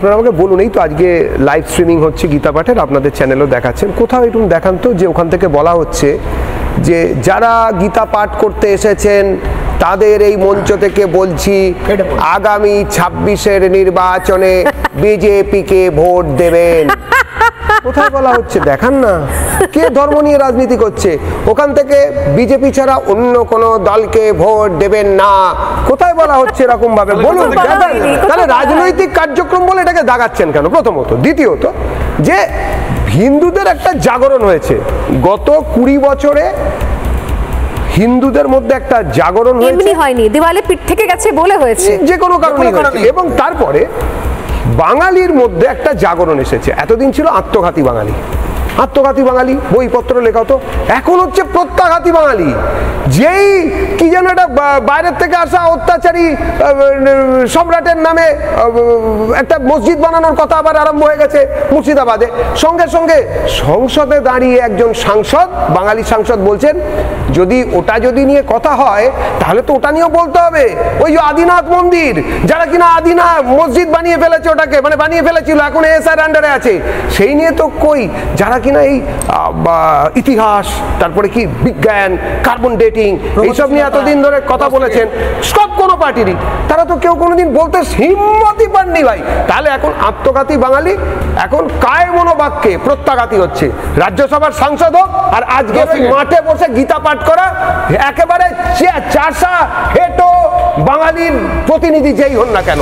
আপনারা আমাকে বলুন, এই তো আজকে লাইভ স্ট্রিমিং হচ্ছে গীতা পাঠের, আপনাদের চ্যানেলও দেখাচ্ছেন, কোথাও একটু দেখান তো যে ওখান থেকে বলা হচ্ছে যে যারা গীতা পাঠ করতে এসেছেন তাদের এই মঞ্চ থেকে বলছি আগামী 26-এর নির্বাচনে বিজেপিকে ভোট দেবেন। কোথায় বলা হচ্ছে দেখান না, কে ধর্ম নিয়ে রাজনীতি করছে? ওখান থেকে বিজেপি ছাড়া অন্য কোনো দলকে ভোট দেবেন না, কোথায় বলা হচ্ছে এরকম ভাবে? বলুন। তাহলে রাজনৈতিক কার্যক্রম বলে এটাকে দাগাচ্ছেন কেন? প্রথমত। দ্বিতীয়ত, যে হিন্দুদের একটা জাগরণ হয়েছে গত 20 বছরে, হিন্দুদের মধ্যে একটা জাগরণ হয়েছে, এমনি হয়নি, দেওয়ালে পিঠ থেকে গেছে বলে হয়েছে, যে কোনো কারণে। এবং তারপরে বাঙালির মধ্যে একটা জাগরণ এসেছে। এতদিন ছিল আত্মঘাতী বাঙালি, আত্মঘাতী বাঙালি, বইপত্র লেখা হতো। এখন হচ্ছে প্রত্যাঘাতী বাঙালি। যেই কি যেন একটা বাইরের থেকে আসা অত্যাচারী সম্রাটের নামে একটা মসজিদ বানানোর কথা আবার আরম্ভ হয়ে গেছে মুর্শিদাবাদে, সঙ্গে সঙ্গে সংসদে দাঁড়িয়ে একজন সাংসদ, বাঙালি সাংসদ বলছেন যদি ওটা নিয়ে কথা হয় তাহলে তো ওটা নিয়েও বলতে হবে। ওই যে আদিনাথ মন্দির, যারা কিনা আদিনা মসজিদ বানিয়ে ফেলেছে, ওটাকে মানে বানিয়ে ফেলেছিল, এখন এসআর আন্ডারে আছে, সেই নিয়ে তো কই যারা কিনা এই ইতিহাস, তারপরে কি বিজ্ঞান, কার্বন ডেটিং, এইসব নিয়ে এতদিন ধরে কথা বলেছেন, সব কোনো পার্টিরই, তারা তো কেউ কোনোদিন বলতে হিম্মতই পাননি ভাই। তাহলে এখন আত্মঘাতী বাঙালি এখন কায় মনোবাক্যে প্রত্যাঘাতী হচ্ছে। রাজ্যসভার সাংসদ হোক আর আজকে মাঠে বসে গীতা পাঠ করা একেবারে চাষা হেটো বাঙালির প্রতিনিধি যেই হন না কেন,